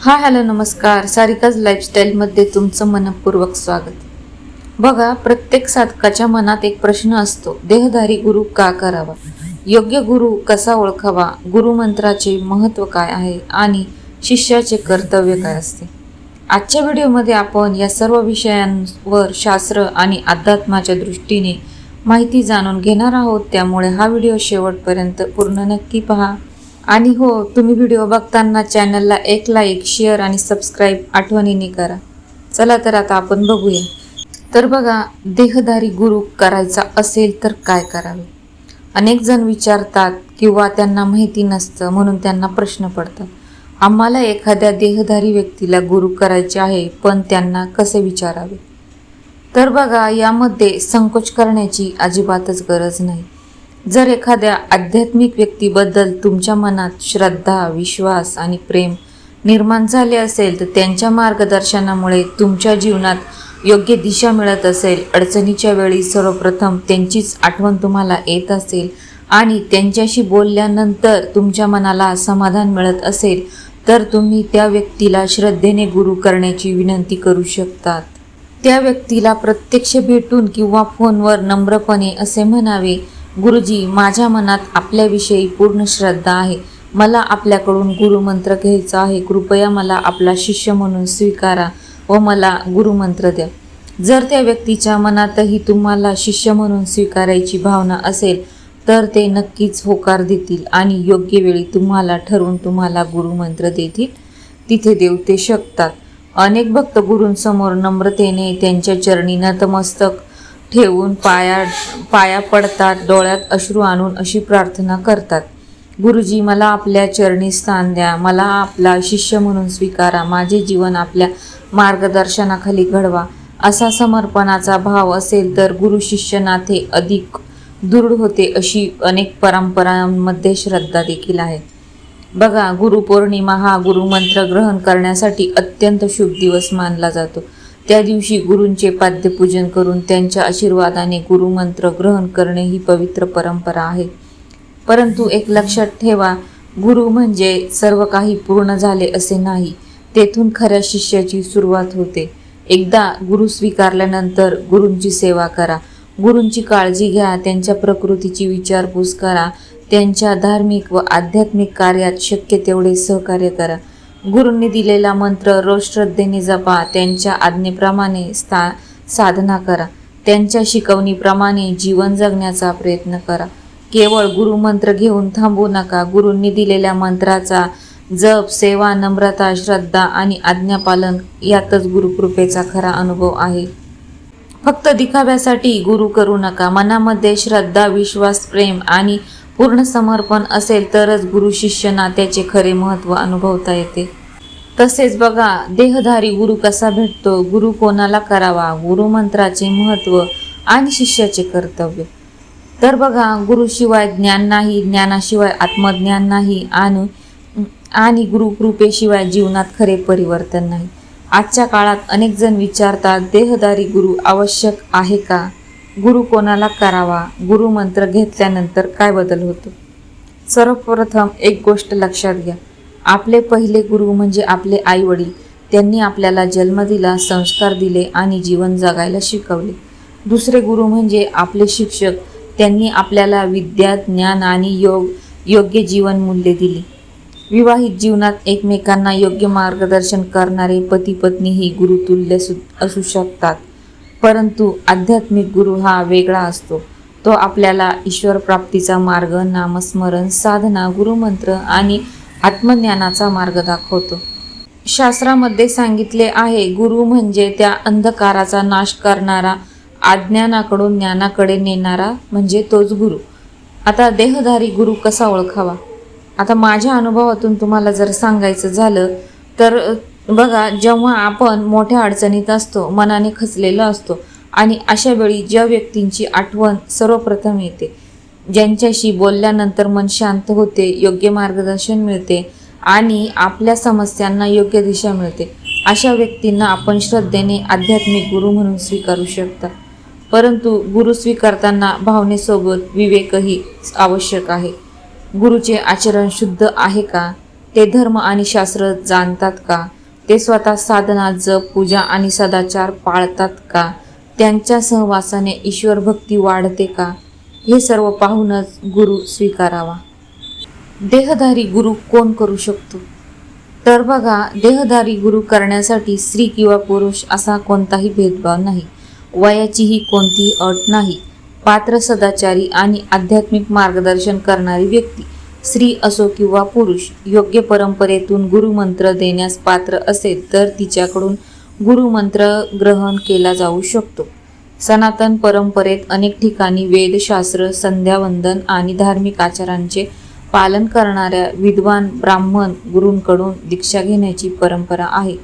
Hello नमस्कार. सारिकाज लाईफस्टाईलमध्ये तुमचं मनपूर्वक स्वागत. बघा, प्रत्येक साधकाच्या मनात एक प्रश्न असतो, देहधारी गुरु का करावा, योग्य गुरु कसा ओळखावा, गुरुमंत्राचे महत्त्व काय आहे आणि शिष्याचे कर्तव्य काय असते. आजच्या व्हिडिओमध्ये आपण या सर्व विषयांवर शास्त्र आणि अध्यात्माच्या दृष्टीने माहिती जाणून घेणार आहोत. त्यामुळे हा व्हिडिओ शेवटपर्यंत पूर्ण नक्की पहा. आणि हो, तुम्ही व्हिडिओ बघताना चॅनलला एक लाईक, शेअर आणि सबस्क्राईब आठवणीने करा. चला तर आता आपण बघूया. तर बघा, देहधारी गुरु करायचा असेल तर काय करावे. अनेक जण विचारतात किंवा त्यांना माहिती नसतं, म्हणून त्यांना प्रश्न पडतात, आम्हाला एखाद्या देहधारी व्यक्तीला गुरु करायचे आहे, पण त्यांना कसे विचारावे. तर बघा, यामध्ये संकोच करण्याची अजिबातच गरज नाही. जर एखाद्या आध्यात्मिक व्यक्तीबद्दल तुमच्या मनात श्रद्धा, विश्वास आणि प्रेम निर्माण झाले असेल, तर त्यांच्या मार्गदर्शनामुळे तुमच्या जीवनात योग्य दिशा मिळत असेल, अडचणीच्या वेळी सर्वप्रथम त्यांचीच आठवण तुम्हाला येत असेल आणि त्यांच्याशी बोलल्यानंतर तुमच्या मनाला समाधान मिळत असेल, तर तुम्ही त्या व्यक्तीला श्रद्धेने गुरु करण्याची विनंती करू शकतात. त्या व्यक्तीला प्रत्यक्ष भेटून किंवा फोनवर नम्रपणे असे म्हणावे, गुरुजी, माझ्या मनात आपल्याविषयी पूर्ण श्रद्धा आहे. मला आपल्याकडून गुरुमंत्र घ्यायचा आहे. कृपया मला आपला शिष्य म्हणून स्वीकारा व मला गुरुमंत्र द्या. जर त्या व्यक्तीच्या मनातही तुम्हाला शिष्य म्हणून स्वीकारायची भावना असेल, तर ते नक्कीच होकार देतील आणि योग्य वेळी तुम्हाला ठरवून तुम्हाला गुरुमंत्र देतील. तिथे देऊ ते शकतात. अनेक भक्त गुरूंसमोर नम्रतेने त्यांच्या चरणी नतमस्तक ठेवून पाया पडतात, डोळ्यात अश्रू आणून अशी प्रार्थना करतात, गुरुजी, मला आपल्या चरणी स्थान द्या. मला आपला शिष्य म्हणून स्वीकारा. माझे जीवन आपल्या मार्गदर्शनाखाली घडवा. असा समर्पणाचा भाव असेल तर गुरु शिष्य नाते अधिक दृढ होते. अशी अनेक परंपरांमध्ये श्रद्धा देखील आहे. बघा, गुरुपौर्णिमा हा गुरुमंत्र ग्रहण करण्यासाठी अत्यंत शुभ दिवस मानला जातो. त्या दिवशी गुरूंचे पाद्यपूजन करून त्यांच्या आशीर्वादाने गुरुमंत्र ग्रहण करणे ही पवित्र परंपरा आहे. परंतु एक लक्षात ठेवा, गुरु म्हणजे सर्व काही पूर्ण झाले असे नाही. तेथून खऱ्या शिष्याची सुरुवात होते. एकदा गुरु स्वीकारल्यानंतर गुरूंची सेवा करा, गुरूंची काळजी घ्या, त्यांच्या प्रकृतीची विचारपूस करा, त्यांच्या धार्मिक व आध्यात्मिक कार्यात शक्य तेवढे सहकार्य करा. गुरूंनी दिलेला मंत्र रोज श्रद्धेने जपा. त्यांच्या आज्ञेप्रमाणे साधना करा. त्यांच्या शिकवणीप्रमाणे जीवन जगण्याचा प्रयत्न करा. केवळ गुरुमंत्र घेऊन थांबू नका. गुरूंनी दिलेल्या मंत्राचा जप, सेवा, नम्रता, श्रद्धा आणि आज्ञापालन यातच गुरुकृपेचा खरा अनुभव आहे. फक्त दिखाव्यासाठी गुरु करू नका. मनामध्ये श्रद्धा, विश्वास, प्रेम आणि पूर्ण समर्पण असेल तरच गुरु शिष्य नात्याचे खरे महत्त्व अनुभवता येते. तसेच बघा, देहधारी गुरु कसा भेटतो, गुरु कोणाला करावा, गुरुमंत्राचे महत्त्व आणि शिष्याचे कर्तव्य. तर बघा, गुरुशिवाय ज्ञान नाही, ज्ञानाशिवाय आत्मज्ञान नाही आणि गुरुकृपेशिवाय जीवनात खरे परिवर्तन नाही. आजच्या काळात अनेक जण विचारतात, देहधारी गुरु आवश्यक आहे का, गुरु कोणाला करावा, गुरुमंत्र घेतल्यानंतर काय बदल होतो. सर्वप्रथम एक गोष्ट लक्षात घ्या, आपले पहिले गुरु म्हणजे आपले आई वडील. त्यांनी आपल्याला जन्म दिला, संस्कार दिले आणि जीवन जगायला शिकवले. दुसरे गुरु म्हणजे आपले शिक्षक. त्यांनी आपल्याला विद्या, ज्ञान आणि योग्य जीवन मूल्ये दिली. विवाहित जीवनात एकमेकांना योग्य मार्गदर्शन करणारे पती पत्नी ही गुरुतुल्य असू शकतात. परंतु आध्यात्मिक गुरु हा वेगळा असतो. तो आपल्याला ईश्वर प्राप्तीचा मार्ग, नामस्मरण, साधना, गुरुमंत्र आणि आत्मज्ञानाचा मार्ग दाखवतो. शास्त्रामध्ये सांगितले आहे, गुरु म्हणजे त्या अंधकाराचा नाश करणारा, अज्ञानाकडून ज्ञानाकडे नेणारा म्हणजे तोच गुरु. आता देहधारी गुरु कसा ओळखावा. आता माझ्या अनुभवातून तुम्हाला जर सांगायचं झालं तर बघा, जेव्हा आपण मोठ्या अडचणीत असतो, मनाने खचलेलो असतो आणि अशा वेळी ज्या व्यक्तींची आठवण सर्वप्रथम येते, ज्यांच्याशी बोलल्यानंतर मन शांत होते, योग्य मार्गदर्शन मिळते आणि आपल्या समस्यांना योग्य दिशा मिळते, अशा व्यक्तींना आपण श्रद्धेने आध्यात्मिक गुरु म्हणून स्वीकारू शकता. परंतु गुरु स्वीकारताना भावनेसोबत विवेकही आवश्यक आहे. गुरुचे आचरण शुद्ध आहे का, ते धर्म आणि शास्त्र जाणतात का, ते स्वतः साधना, जप, पूजा आणि सदाचार पाळतात का? त्यांच्या सहवासाने ईश्वर भक्ती वाढते का? हे सर्व पाहूनच गुरु स्वीकारावा. देहधारी गुरु कोण करू शकतो? तर बघा, देहधारी गुरु करण्यासाठी स्त्री किंवा पुरुष असा कोणताही भेदभाव नाही. वयाचीही कोणतीही अट नाही. पात्र, सदाचारी आणि आध्यात्मिक मार्गदर्शन करणारी व्यक्ती, स्त्री असो किंवा पुरुष, योग्य परंपरेतून गुरुमंत्र देण्यास पात्र असेल तर तिच्याकडून गुरुमंत्र ग्रहण केला जाऊ शकतो. सनातन परंपरेत अनेक ठिकाणी वेदशास्त्र, संध्यावंदन आणि धार्मिक आचारांचे पालन करणाऱ्या विद्वान ब्राह्मण गुरूंकडून दीक्षा घेण्याची परंपरा आहे.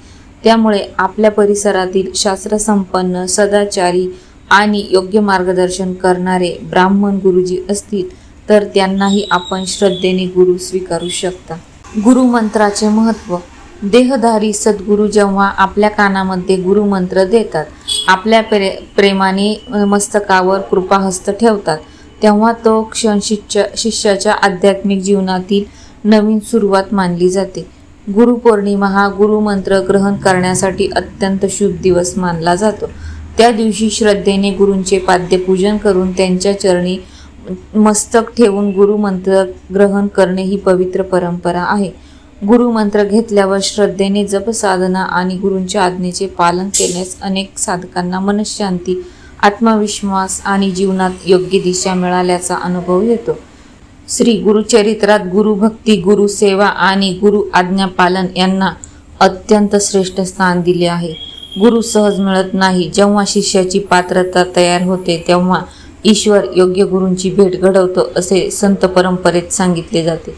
त्यामुळे आपल्या परिसरातील शास्त्रसंपन्न, सदाचारी आणि योग्य मार्गदर्शन करणारे ब्राह्मण गुरुजी असतील तर त्यांनाही आपण श्रद्धेने गुरु स्वीकारू शकता. गुरुमंत्राचे महत्त्व. देहधारी सद्गुरू जेव्हा आपल्या कानामध्ये गुरुमंत्र देतात, आपल्या प्रेमाने मस्तकावर कृपाहस्त ठेवतात, तेव्हा तो क्षण शिष्याच्या आध्यात्मिक जीवनातील नवीन सुरुवात मानली जाते. गुरुपौर्णिमा हा गुरुमंत्र ग्रहण करण्यासाठी अत्यंत शुभ दिवस मानला जातो. त्या दिवशी श्रद्धेने गुरूंचे पाद्यपूजन करून त्यांच्या चरणी मस्तक ठेवून गुरुमंत्र ग्रहण करणे ही पवित्र परंपरा आहे. गुरुमंत्र घेतल्यावर श्रद्धेने जपसाधना आणि गुरूंच्या आज्ञेचे पालन केल्यास अनेक साधकांना मनःशांती, आत्मविश्वास आणि जीवनात योग्य दिशा मिळाल्याचा अनुभव येतो. श्री गुरुचरित्रात गुरुभक्ती, गुरुसेवा आणि गुरु आज्ञापालन यांना अत्यंत श्रेष्ठ स्थान दिले आहे. गुरु सहज मिळत नाही. जेव्हा शिष्याची पात्रता तयार होते तेव्हा ईश्वर योग्य गुरूंची भेट घडवतो असे संत परंपरेत सांगितले जाते.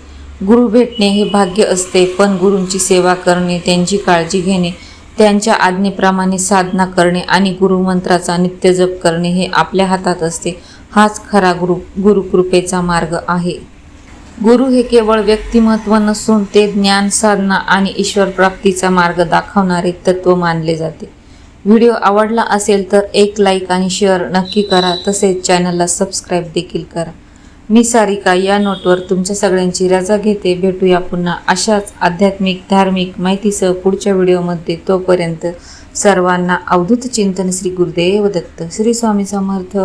गुरु भेटणे हे भाग्य असते, पण गुरूंची सेवा करणे, त्यांची काळजी घेणे, त्यांच्या आज्ञेप्रमाणे साधना करणे आणि गुरुमंत्राचा नित्यजप करणे हे आपल्या हातात असते. हाच खरा गुरुकृपेचा मार्ग आहे. गुरु हे केवळ व्यक्तिमत्व नसून ते ज्ञान, साधना आणि ईश्वर प्राप्तीचा मार्ग दाखवणारे तत्व मानले जाते. व्हिडिओ आवडला असेल तर एक लाईक आणि शेअर नक्की करा. तसेच चॅनलला सबस्क्राईब देखील करा. मी सारिका या नोटवर तुमच्या सगळ्यांची रजा घेते. भेटूया पुन्हा अशाच आध्यात्मिक, धार्मिक माहितीसह पुढच्या व्हिडिओमध्ये. तोपर्यंत सर्वांना अवधूत चिंतन. श्री गुरुदेव दत्त. श्री स्वामी समर्थ.